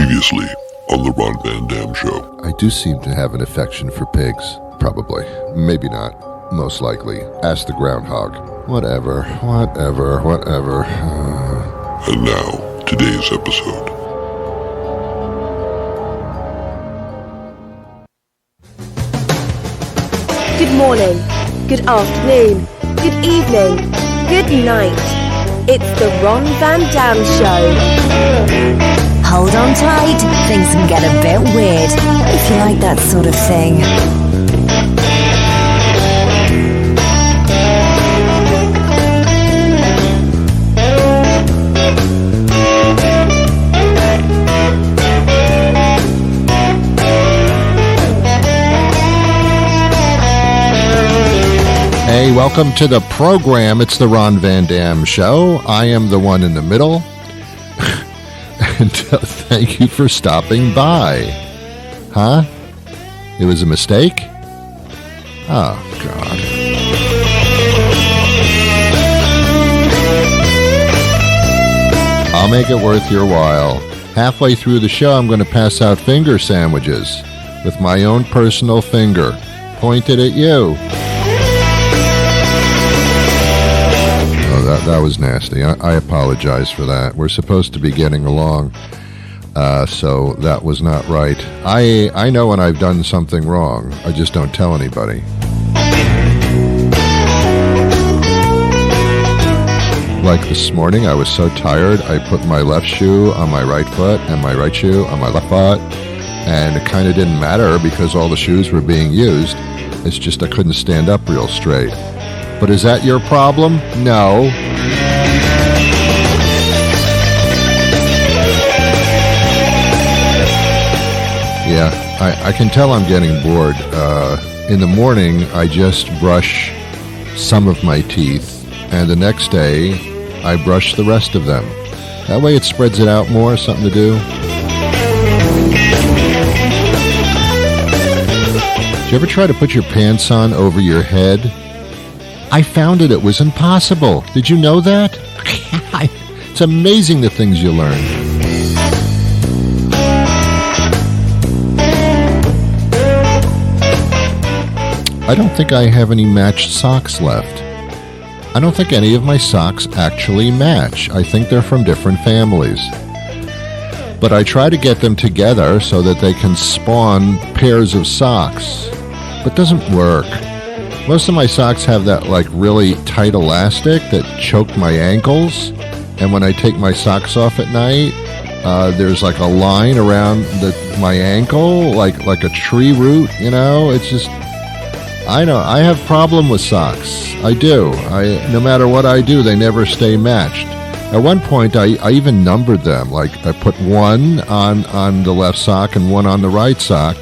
Previously on the Ron Van Dam Show. I do seem to have an affection for pigs. Probably. Maybe not. Most likely. Ask the groundhog. Whatever. And now, today's episode. Good morning, good afternoon, good evening, good night. It's the Ron Van Dam Show. Hold on tight, things can get a bit weird, if you like that sort of thing. Hey, welcome to the program. It's the Ron Van Dam Show. I am the one in the middle. And thank you for stopping by. Huh? It was a mistake? Oh, God. I'll make it worth your while. Halfway through the show, I'm going to pass out finger sandwiches with my own personal finger pointed at you. That was nasty. I apologize for that. We're supposed to be getting along, so that was not right. I know when I've done something wrong. I just don't tell anybody. Like this morning, I was so tired, I put my left shoe on my right foot and my right shoe on my left foot, and it kind of didn't matter because all the shoes were being used. It's just I couldn't stand up real straight. But is that your problem? No. Yeah, I can tell I'm getting bored. In the morning, I just brush some of my teeth, and the next day, I brush the rest of them. That way it spreads it out more, something to do. Did you ever try to put your pants on over your head? I found it was impossible. Did you know that? It's amazing the things you learn. I don't think I have any matched socks left. I don't think any of my socks actually match. I think they're from different families. But I try to get them together so that they can spawn pairs of socks. But it doesn't work. Most of my socks have that like really tight elastic that choke my ankles, and when I take my socks off at night, there's like a line around my ankle, like a tree root, you know? It's just, I know, I have problem with socks. I do. No matter what I do, they never stay matched. At one point, I even numbered them. Like I put one on the left sock and one on the right sock.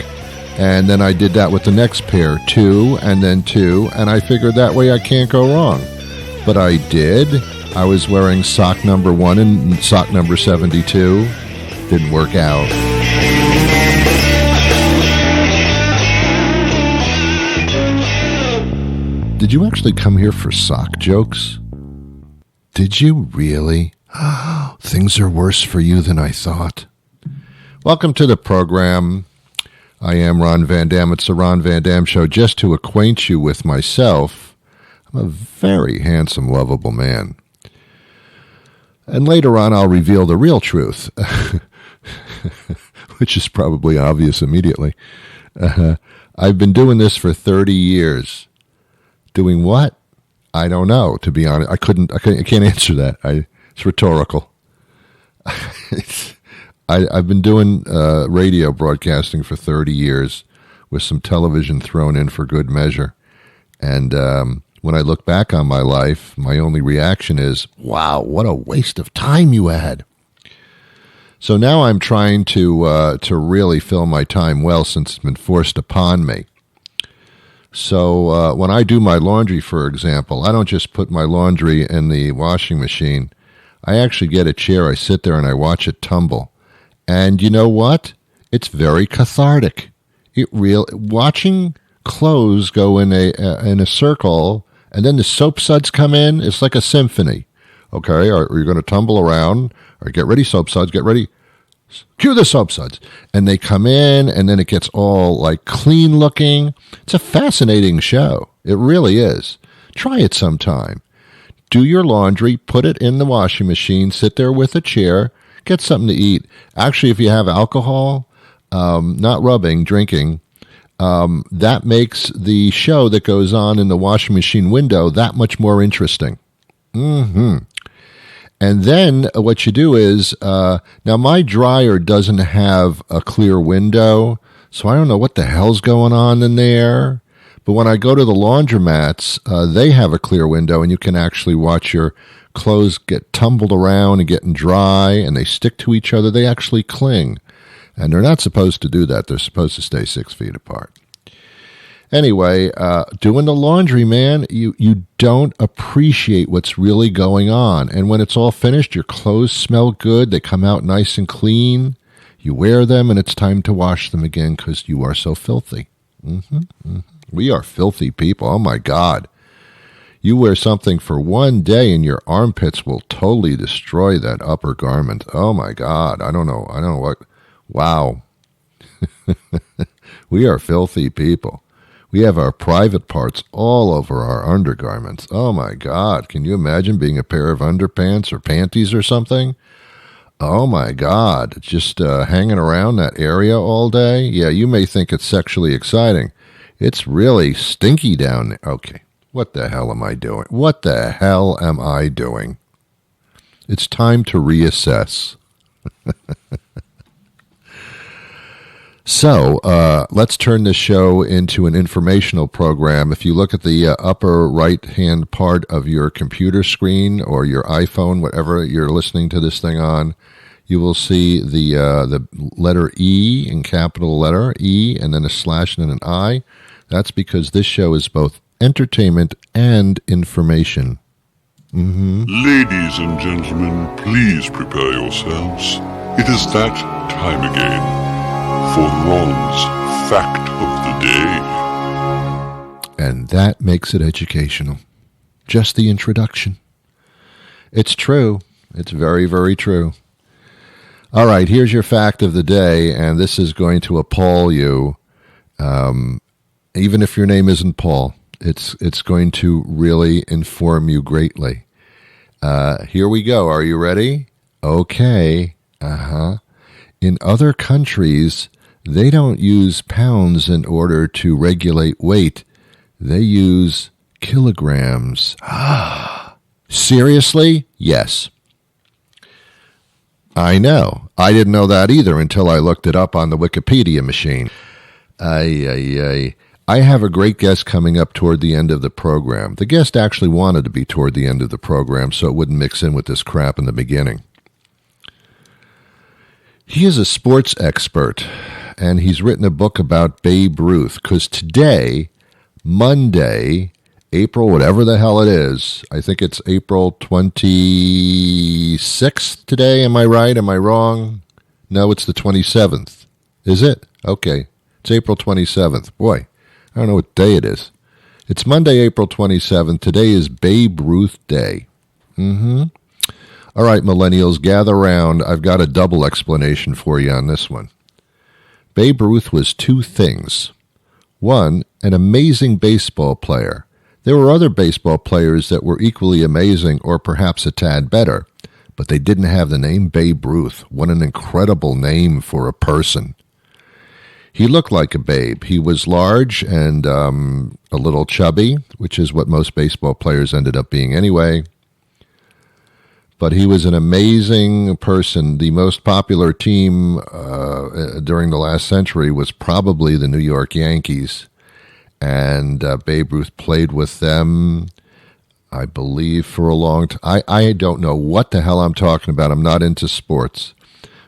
And then I did that with the next pair, 2 and then 2, and I figured that way I can't go wrong. But I did. I was wearing sock number 1 and sock number 72. Didn't work out. Did you actually come here for sock jokes? Did you really? Things are worse for you than I thought. Welcome to the program. I am Ron Van Dam. It's the Ron Van Dam Show. Just to acquaint you with myself, I'm a very handsome, lovable man. And later on, I'll reveal the real truth, which is probably obvious immediately. I've been doing this for 30 years. Doing what? I don't know, to be honest. I can't answer that. It's rhetorical. I've been doing radio broadcasting for 30 years with some television thrown in for good measure. And when I look back on my life, my only reaction is, wow, what a waste of time you had. So now I'm trying to really fill my time well since it's been forced upon me. So when I do my laundry, for example, I don't just put my laundry in the washing machine. I actually get a chair, I sit there and I watch it tumble. And you know what? It's very cathartic. Watching clothes go in a circle, and then the soap suds come in. It's like a symphony. Okay, or you're going to tumble around, or get ready, soap suds, get ready. Cue the soap suds. And they come in, and then it gets all like clean looking. It's a fascinating show. It really is. Try it sometime. Do your laundry, put it in the washing machine, sit there with a chair, get something to eat. Actually, if you have alcohol, not rubbing, drinking, that makes the show that goes on in the washing machine window that much more interesting. And then what you do is, now my dryer doesn't have a clear window, so I don't know what the hell's going on in there. But when I go to the laundromats, they have a clear window, and you can actually watch your clothes get tumbled around and getting dry, and they stick to each other. They actually cling. And they're not supposed to do that. They're supposed to stay 6 feet apart. Anyway, doing the laundry, man, you don't appreciate what's really going on. And when it's all finished, your clothes smell good. They come out nice and clean. You wear them, and it's time to wash them again because you are so filthy. We are filthy people. Oh, my God. You wear something for one day, and your armpits will totally destroy that upper garment. Oh, my God. I don't know what. Wow. We are filthy people. We have our private parts all over our undergarments. Oh, my God. Can you imagine being a pair of underpants or panties or something? Oh, my God. Just hanging around that area all day? Yeah, you may think it's sexually exciting. It's really stinky down there. Okay, what the hell am I doing? What the hell am I doing? It's time to reassess. So, let's turn this show into an informational program. If you look at the upper right-hand part of your computer screen or your iPhone, whatever you're listening to this thing on, you will see the letter E in capital letter, E, and then a slash and then an I. That's because this show is both entertainment and information. Ladies and gentlemen, please prepare yourselves. It is that time again for Ron's Fact of the Day. And that makes it educational. Just the introduction. It's true. It's very, very true. All right, here's your fact of the day, and this is going to appall you. Even if your name isn't Paul, it's going to really inform you greatly. Here we go. Are you ready? Okay. In other countries, they don't use pounds in order to regulate weight. They use kilograms. Seriously? Yes. I know. I didn't know that either until I looked it up on the Wikipedia machine. I have a great guest coming up toward the end of the program. The guest actually wanted to be toward the end of the program so it wouldn't mix in with this crap in the beginning. He is a sports expert, and he's written a book about Babe Ruth, because today, Monday, April, whatever the hell it is, I think it's April 26th today, am I right? Am I wrong? No, it's the 27th. Is it? Okay, it's April 27th. Boy, I don't know what day it is. It's Monday, April 27th. Today is Babe Ruth Day. All right, millennials, gather round. I've got a double explanation for you on this one. Babe Ruth was two things. One, an amazing baseball player. There were other baseball players that were equally amazing or perhaps a tad better, but they didn't have the name Babe Ruth. What an incredible name for a person. He looked like a babe. He was large and a little chubby, which is what most baseball players ended up being anyway. But he was an amazing person. The most popular team during the last century was probably the New York Yankees. And Babe Ruth played with them, I believe, for a long time. I don't know what the hell I'm talking about. I'm not into sports.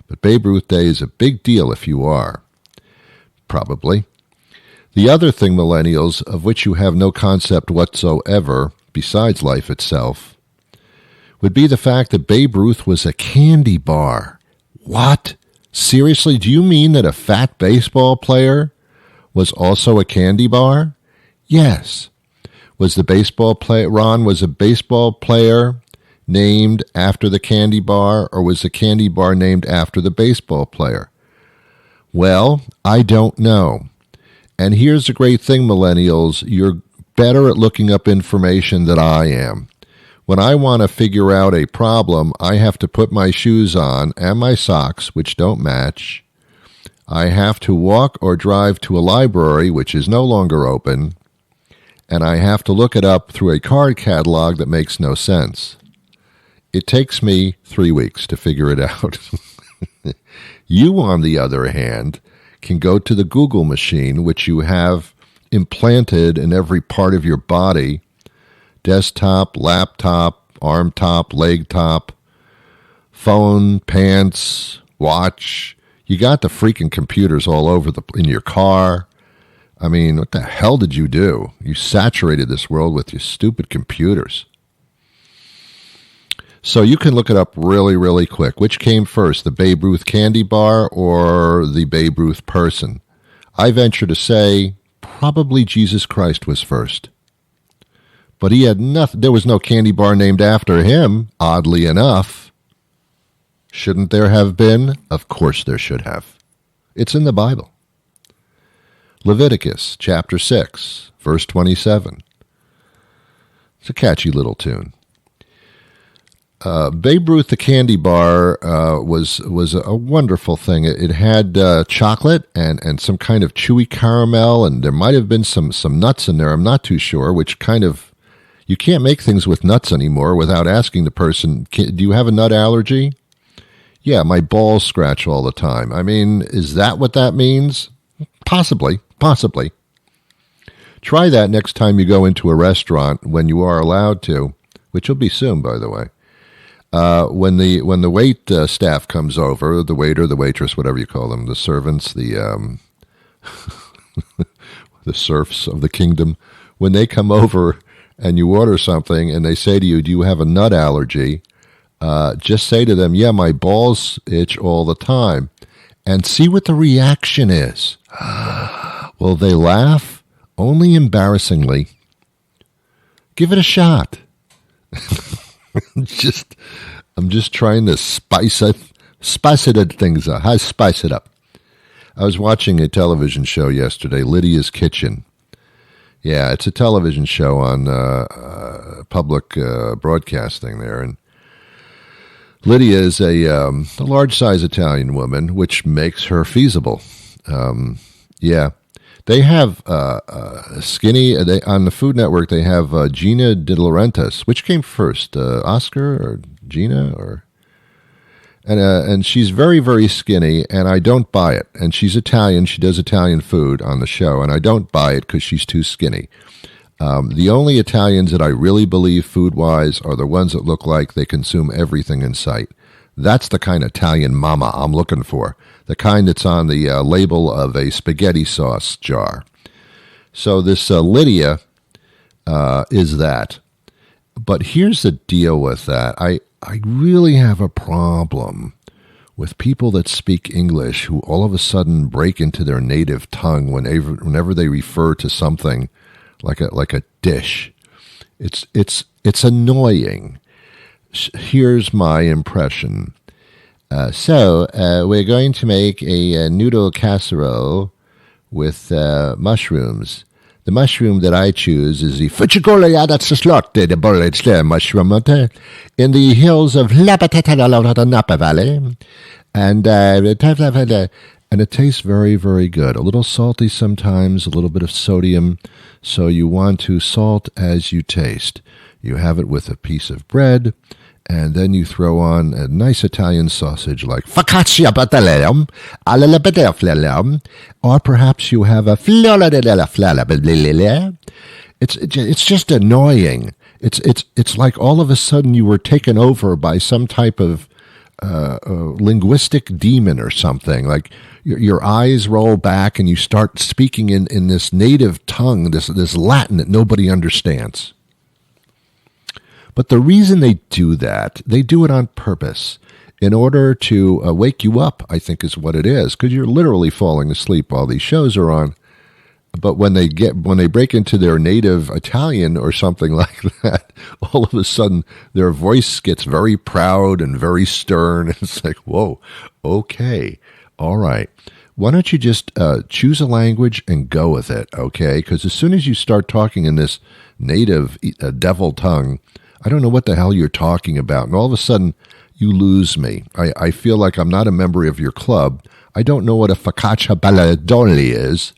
But Babe Ruth Day is a big deal if you are. Probably. The other thing, millennials, of which you have no concept whatsoever, besides life itself, would be the fact that Babe Ruth was a candy bar. What? Seriously, do you mean that a fat baseball player was also a candy bar? Yes. Was the baseball player, Ron was a baseball player named after the candy bar, or was the candy bar named after the baseball player? Well, I don't know. And here's the great thing, millennials. You're better at looking up information than I am. When I want to figure out a problem, I have to put my shoes on and my socks, which don't match. I have to walk or drive to a library, which is no longer open. And I have to look it up through a card catalog that makes no sense. It takes me 3 weeks to figure it out. You, on the other hand, can go to the Google machine, which you have implanted in every part of your body, desktop, laptop, arm top, leg top, phone, pants, watch. You got the freaking computers all over in your car. I mean, what the hell did you do? You saturated this world with your stupid computers. So you can look it up really, really quick. Which came first, the Babe Ruth candy bar or the Babe Ruth person? I venture to say probably Jesus Christ was first. But he had nothing. There was no candy bar named after him, oddly enough. Shouldn't there have been? Of course there should have. It's in the Bible. Leviticus chapter 6, verse 27. It's a catchy little tune. Babe Ruth the candy bar was a wonderful thing. It had chocolate and some kind of chewy caramel, and there might have been some nuts in there. I'm not too sure, which kind of, you can't make things with nuts anymore without asking the person, do you have a nut allergy? Yeah, my balls scratch all the time. I mean, is that what that means? Possibly. Try that next time you go into a restaurant when you are allowed to, which will be soon, by the way. When the wait staff comes over, the waiter, the waitress, whatever you call them, the servants, the the serfs of the kingdom, when they come over and you order something and they say to you, do you have a nut allergy? Just say to them, yeah, my balls itch all the time. And see what the reaction is. Will they laugh? Only embarrassingly. Give it a shot. I'm just trying to spice things up. How spice it up? I was watching a television show yesterday, Lydia's Kitchen. Yeah, it's a television show on public broadcasting there, and Lydia is a large-size Italian woman, which makes her feasible. Yeah. They have skinny, on the Food Network, they have Gina De Laurentiis. Which came first, Oscar or Gina? And she's very, very skinny, and I don't buy it. And she's Italian. She does Italian food on the show, and I don't buy it because she's too skinny. The only Italians that I really believe food-wise are the ones that look like they consume everything in sight. That's the kind of Italian mama I'm looking for, the kind that's on the label of a spaghetti sauce jar. So this Lydia is that. But here's the deal with that. I really have a problem with people that speak English who all of a sudden break into their native tongue whenever they refer to something like a dish. It's annoying. Here's my impression. So we're going to make a noodle casserole with mushrooms. The mushroom that I choose is the mushroom in the hills of Napa Valley. And it tastes very, very good. A little salty sometimes, a little bit of sodium. So you want to salt as you taste. You have it with a piece of bread, and then you throw on a nice Italian sausage like focaccia battalem, or perhaps you have a it's just annoying. It's like all of a sudden you were taken over by some type of linguistic demon or something. Like your eyes roll back and you start speaking in this native tongue, this Latin that nobody understands. But the reason they do that, they do it on purpose in order to wake you up, I think is what it is, because you're literally falling asleep while these shows are on. But when they break into their native Italian or something like that, all of a sudden their voice gets very proud and very stern. It's like, whoa, okay, all right. Why don't you just choose a language and go with it, okay? Because as soon as you start talking in this native devil tongue, I don't know what the hell you're talking about. And all of a sudden, you lose me. I feel like I'm not a member of your club. I don't know what a focaccia balladoli is.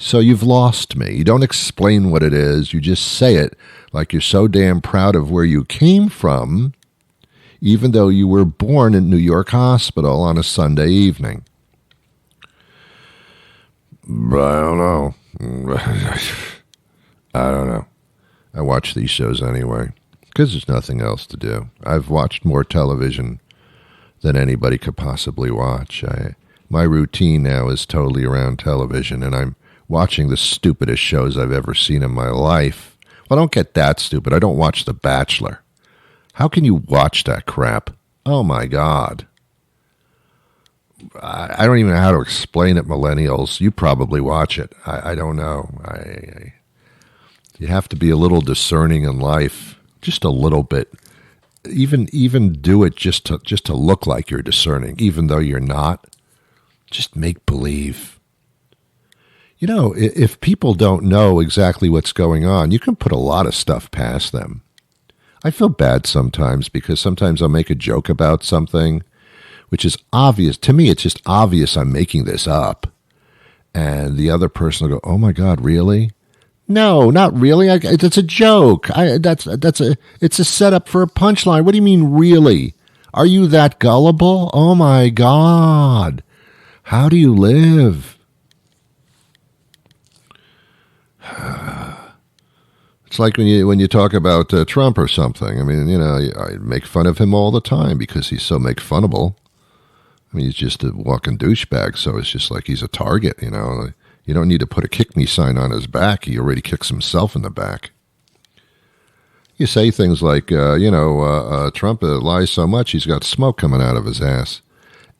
So you've lost me. You don't explain what it is. You just say it like you're so damn proud of where you came from, even though you were born in New York Hospital on a Sunday evening. But I don't know. I don't know. I watch these shows anyway because there's nothing else to do. I've watched more television than anybody could possibly watch. My routine now is totally around television, and I'm watching the stupidest shows I've ever seen in my life. Well, don't get that stupid. I don't watch The Bachelor. How can you watch that crap? Oh, my God. I don't even know how to explain it, millennials. You probably watch it. I don't know. You have to be a little discerning in life, just a little bit. Even do it just to look like you're discerning, even though you're not. Just make believe. You know, if people don't know exactly what's going on, you can put a lot of stuff past them. I feel bad sometimes because sometimes I'll make a joke about something, which is obvious. To me, it's just obvious I'm making this up. And the other person will go, oh, my God, really? No, not really. It's a joke. It's a setup for a punchline. What do you mean, really? Are you that gullible? Oh, my God. How do you live? It's like when you talk about Trump or something. I mean, you know, I make fun of him all the time because he's so make-funnable. I mean, he's just a walking douchebag, so it's just like he's a target, you know. You don't need to put a kick-me sign on his back. He already kicks himself in the back. You say things like, Trump lies so much he's got smoke coming out of his ass.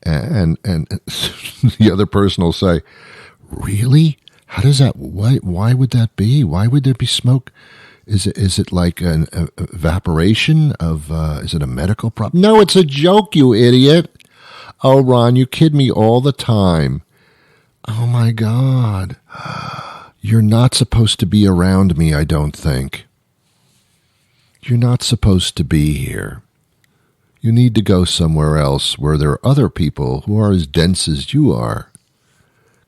And the other person will say, really? How does that, why would that be? Why would there be smoke? Is it like an evaporation of, is it a medical problem? No, it's a joke, you idiot. Oh, Ron, you kid me all the time. Oh, my God. You're not supposed to be around me, I don't think. You're not supposed to be here. You need to go somewhere else where there are other people who are as dense as you are.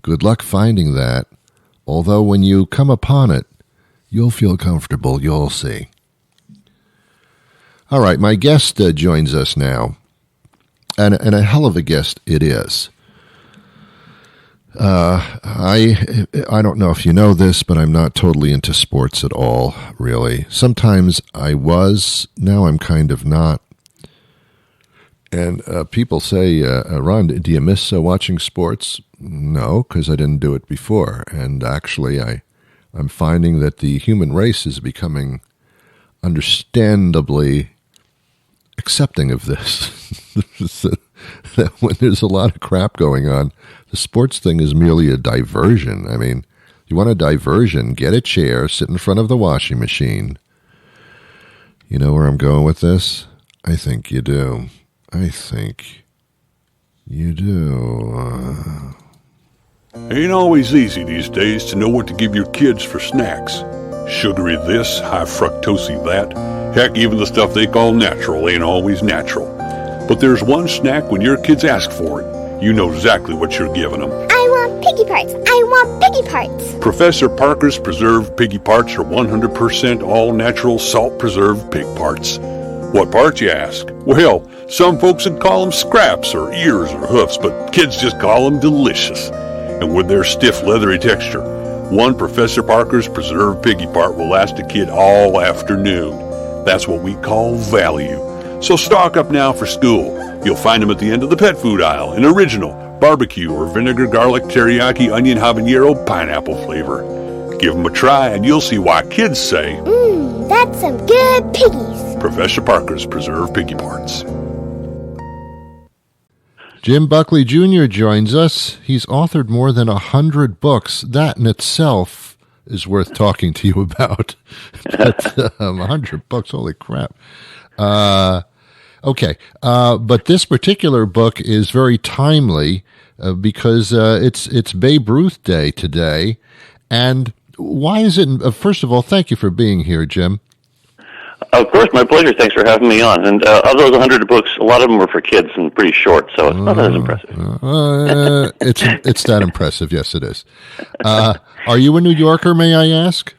Good luck finding that. Although when you come upon it, you'll feel comfortable. You'll see. All right, my guest joins us now. And a hell of a guest it is. I don't know if you know this, but I'm not totally into sports at all, really. Sometimes I was, now I'm kind of not. And people say, Ron, do you miss watching sports? No, because I didn't do it before. And actually, I'm finding that the human race is becoming understandably accepting of this. That when there's a lot of crap going on, the sports thing is merely a diversion. I mean, you want a diversion, get a chair, sit in front of the washing machine. You know where I'm going with this? I think you do. I think you do. Ain't always easy these days to know what to give your kids for snacks. Sugary this, high fructosey that. Heck, even the stuff they call natural ain't always natural. But there's one snack when your kids ask for it, you know exactly what you're giving them. I want piggy parts. I want piggy parts. Professor Parker's preserved piggy parts are 100% all-natural salt-preserved pig parts. What parts, you ask? Well, some folks would call them scraps or ears or hoofs, but kids just call them delicious. And with their stiff, leathery texture, one Professor Parker's preserved piggy part will last a kid all afternoon. That's what we call value. So stock up now for school. You'll find them at the end of the pet food aisle in original, barbecue, or vinegar, garlic, teriyaki, onion, habanero, pineapple flavor. Give them a try and you'll see why kids say, That's some good piggies. Professor Parker's preserved piggy parts. Jim Buckley Jr. joins us. He's authored more than 100 books. That in itself is worth talking to you about. But, 100 books, holy crap. Okay, but this particular book is very timely because it's Babe Ruth Day today. And why is it? First of all, thank you for being here, Jim. Of course, my pleasure. Thanks for having me on. And of those 100 books, a lot of them were for kids and pretty short, so it's not as impressive. It's that impressive. Yes, it is. Are you a New Yorker, may I ask?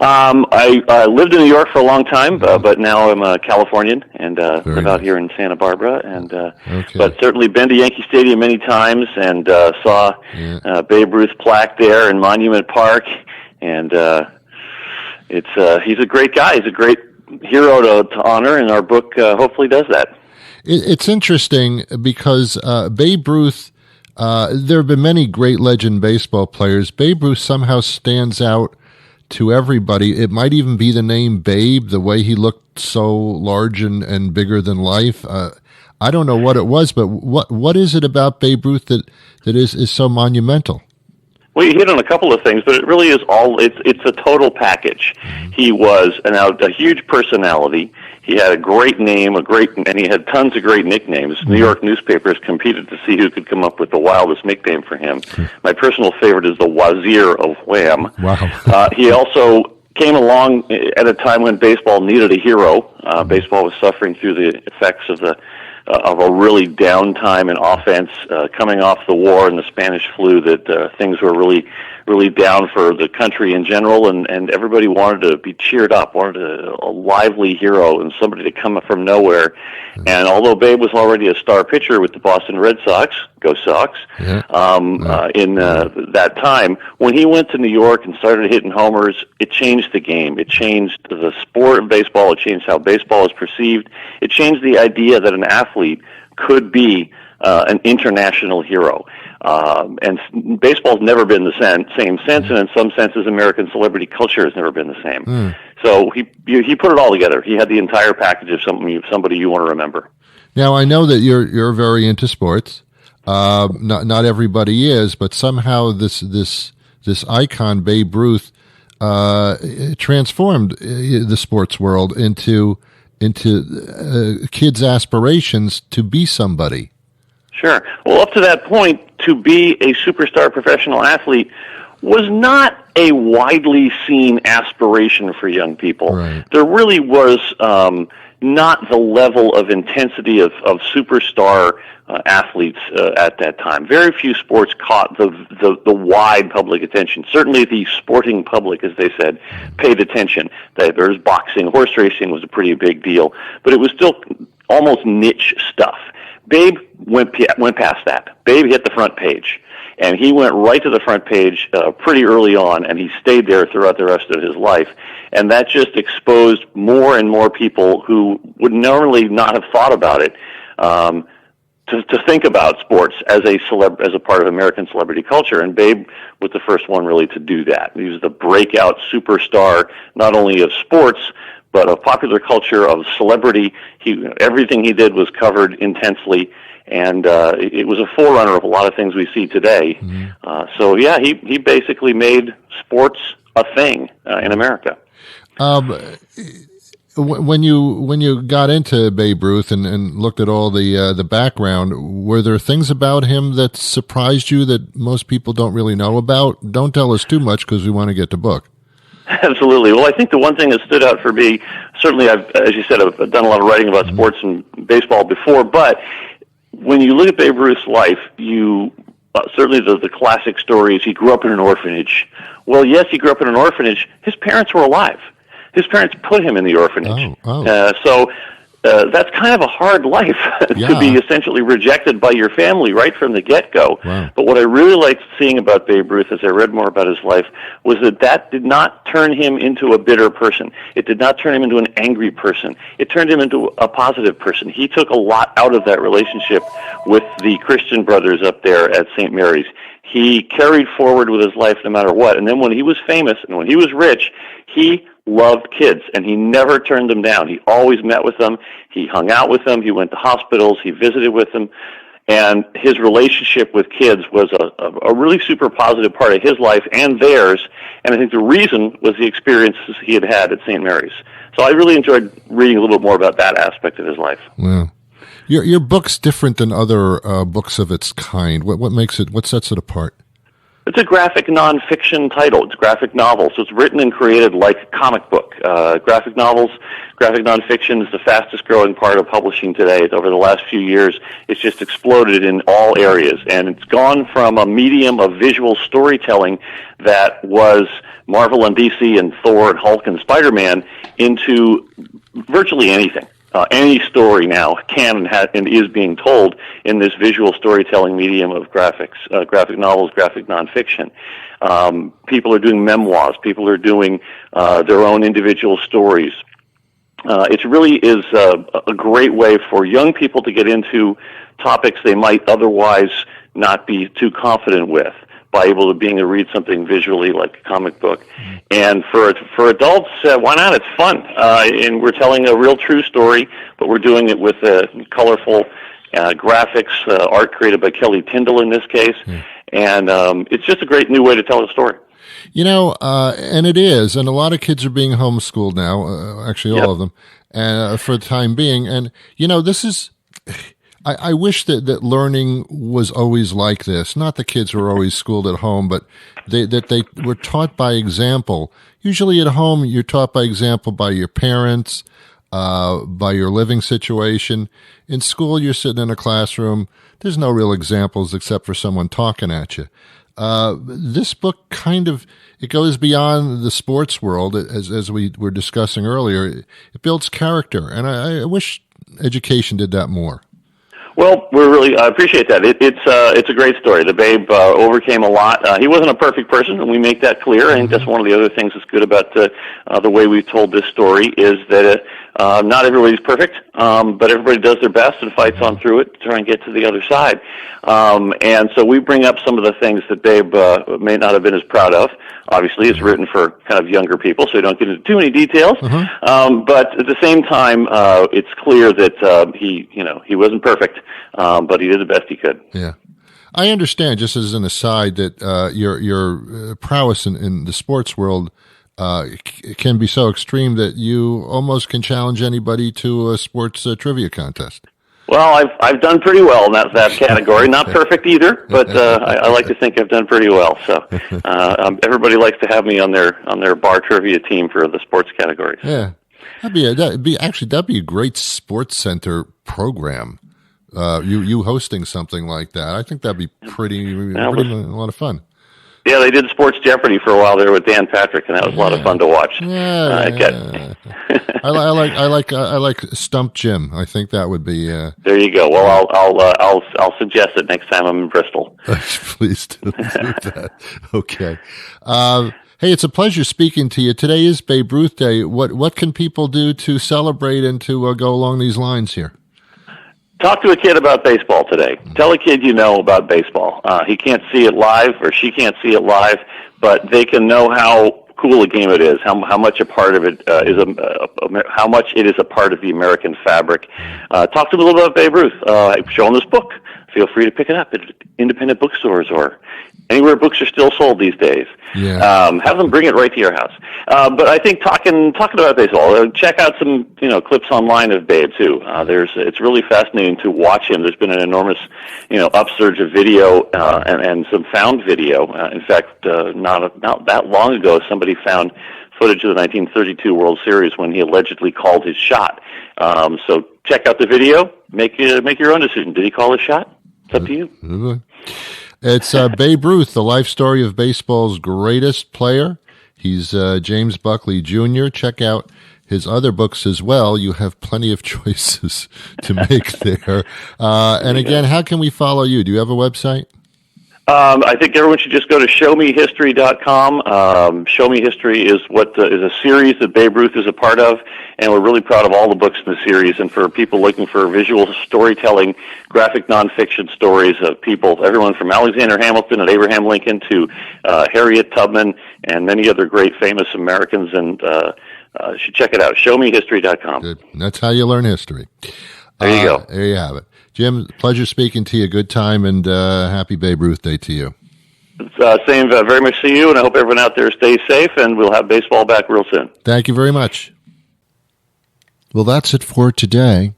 I lived in New York for a long time, but now I'm a Californian and live out here in Santa Barbara. And but certainly been to Yankee Stadium many times and saw Babe Ruth plaque there in Monument Park. And he's a great guy. He's a great hero to honor, and our book hopefully does that. It's interesting because Babe Ruth. There have been many great legend baseball players. Babe Ruth somehow stands out to everybody. It might even be the name Babe, the way he looked so large and bigger than life. I don't know what it was, but what is it about Babe Ruth that is so monumental? Well, you hit on a couple of things, but it really is it's a total package. He was a huge personality. He had a great name, and he had tons of great nicknames. New York newspapers competed to see who could come up with the wildest nickname for him. My personal favorite is the Wazir of Wham. Wow. He also came along at a time when baseball needed a hero. Baseball was suffering through the effects of a really down time in offense, coming off the war and the Spanish flu, that things were really down for the country in general, and everybody wanted to be cheered up, wanted a lively hero and somebody to come from nowhere. And although Babe was already a star pitcher with the Boston Red Sox, go Sox, in that time, when he went to New York and started hitting homers, it changed the game. It changed the sport of baseball. It changed how baseball is perceived. It changed the idea that an athlete could be an international hero. And baseball's never been the same since, and in some senses, American celebrity culture has never been the same. So he put it all together. He had the entire package of somebody you want to remember. Now, I know that you're very into sports. Not everybody is, but somehow this icon, Babe Ruth, transformed the sports world into kids' aspirations to be somebody. Sure. Well, up to that point, to be a superstar professional athlete was not a widely seen aspiration for young people. Right. There really was not the level of intensity of superstar athletes at that time. Very few sports caught the wide public attention. Certainly the sporting public, as they said, paid attention. There's boxing, horse racing was a pretty big deal, but it was still almost niche stuff. Babe went past that. Babe hit the front page, and he went right to the front page pretty early on, and he stayed there throughout the rest of his life. And that just exposed more and more people who would normally not have thought about it to think about sports as a part of American celebrity culture. And Babe was the first one really to do that. He was the breakout superstar, not only of sports, but of popular culture, of celebrity. Everything he did was covered intensely, and it was a forerunner of a lot of things we see today. So yeah, he basically made sports a thing in America. When you got into Babe Ruth and looked at all the background, were there things about him that surprised you that most people don't really know about? Don't tell us too much because we want to get to book. Absolutely. Well, I think the one thing that stood out for me, certainly as you said, I've done a lot of writing about sports and baseball before, but when you look at Babe Ruth's life, certainly the classic story is he grew up in an orphanage. Well, yes, he grew up in an orphanage. His parents were alive. His parents put him in the orphanage. So that's kind of a hard life to be essentially rejected by your family right from the get-go. Wow. But what I really liked seeing about Babe Ruth as I read more about his life was that did not turn him into a bitter person. It did not turn him into an angry person. It turned him into a positive person. He took a lot out of that relationship with the Christian brothers up there at St. Mary's. He carried forward with his life no matter what. And then when he was famous and when he was rich, he loved kids, and he never turned them down. He always met with them. He hung out with them. He went to hospitals. He visited with them. And his relationship with kids was a really super positive part of his life and theirs. And I think the reason was the experiences he had at St. Mary's. So I really enjoyed reading a little bit more about that aspect of his life. Wow. Your book's different than other books of its kind. What sets it apart? It's a graphic nonfiction title. It's a graphic novel, so it's written and created like a comic book. Graphic novels, graphic nonfiction is the fastest growing part of publishing today. Over the last few years, it's just exploded in all areas, and it's gone from a medium of visual storytelling that was Marvel and DC and Thor and Hulk and Spider-Man into virtually anything. Any story now can and is being told in this visual storytelling medium of graphics, graphic novels, graphic nonfiction. People are doing memoirs. People are doing their own individual stories. It really is a great way for young people to get into topics they might otherwise not be too confident with, by able to being to read something visually like a comic book. And for adults, why not? It's fun. And we're telling a real true story, but we're doing it with colorful graphics, art created by Kelly Tyndall in this case. And it's just a great new way to tell a story. You know, and it is. And a lot of kids are being homeschooled now, actually all of them, for the time being. And, you know, this is... I wish that learning was always like this. Not the kids were always schooled at home, but that they were taught by example. Usually at home, you're taught by example by your parents, by your living situation. In school, you're sitting in a classroom. There's no real examples except for someone talking at you. This book it goes beyond the sports world, as we were discussing earlier. It builds character, and I wish education did that more. Well, I appreciate that. It's a great story. The babe overcame a lot. He wasn't a perfect person, and we make that clear. I think that's one of the other things that's good about the way we've told this story is that not everybody's perfect, but everybody does their best and fights on through it to try and get to the other side. And so we bring up some of the things that Babe may not have been as proud of. Obviously, it's written for kind of younger people, so you don't get into too many details. But at the same time, it's clear that he wasn't perfect, but he did the best he could. Yeah. I understand, just as an aside, that your prowess in the sports world can be so extreme that you almost can challenge anybody to a sports trivia contest. Well, I've done pretty well in that category. Not perfect either, but I like to think I've done pretty well. So everybody likes to have me on their bar trivia team for the sports categories. Yeah, that'd be a great sports center program. You hosting something like that, I think that'd be pretty a lot of fun. Yeah, they did Sports Jeopardy for a while there with Dan Patrick, and that was a lot of fun to watch. I like Stump Jim. I think that would be. There you go. Well, I'll suggest it next time I'm in Bristol. Please do that. Okay. Hey, it's a pleasure speaking to you. Today is Babe Ruth Day. What can people do to celebrate and to go along these lines here? Talk to a kid about baseball today. Tell a kid you know about baseball. He can't see it live, or she can't see it live, but they can know how cool a game it is, how much a part of it how much it is a part of the American fabric. Talk to them a little about Babe Ruth. Show them this book. Feel free to pick it up at independent bookstores or anywhere books are still sold these days. Yeah. Have them bring it right to your house. But I think talking about baseball, check out some clips online of Babe too. It's really fascinating to watch him. There's been an enormous upsurge of video and some found video. In fact, not that long ago, somebody found footage of the 1932 World Series when he allegedly called his shot. So check out the video. Make your own decision. Did he call his shot? It's up to you. It's Babe Ruth, the life story of baseball's greatest player. He's James Buckley Jr. Check out his other books as well. You have plenty of choices to make there. And again, how can we follow you? Do you have a website? I think everyone should just go to showmehistory.com. Show Me History is is a series that Babe Ruth is a part of, and we're really proud of all the books in the series. And for people looking for visual storytelling, graphic nonfiction stories of people, everyone from Alexander Hamilton and Abraham Lincoln to Harriet Tubman and many other great famous Americans, and should check it out. Showmehistory.com. Good. And that's how you learn history. There you go. There you have it. Jim, pleasure speaking to you. Good time, and happy Babe Ruth Day to you. Same, very much to you, and I hope everyone out there stays safe, and we'll have baseball back real soon. Thank you very much. Well, that's it for today.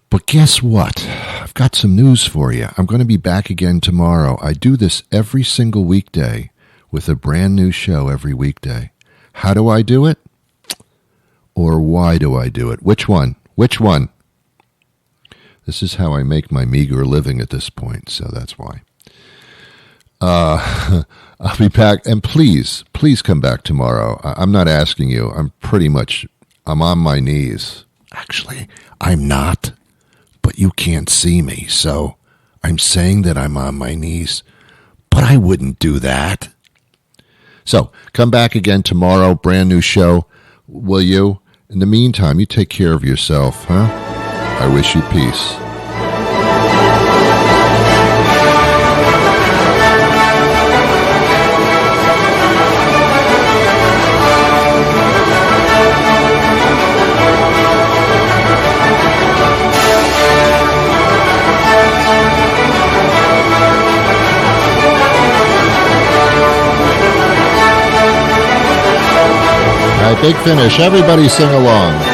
But guess what? I've got some news for you. I'm going to be back again tomorrow. I do this every single weekday with a brand new show every weekday. How do I do it? Or why do I do it? Which one? Which one? This is how I make my meager living at this point, so that's why. I'll be back, and please come back tomorrow. I'm not asking you. I'm on my knees. Actually, I'm not, but you can't see me, so I'm saying that I'm on my knees, but I wouldn't do that. So, come back again tomorrow, brand new show, will you? In the meantime, you take care of yourself, huh? I wish you peace. All right, big finish. Everybody sing along.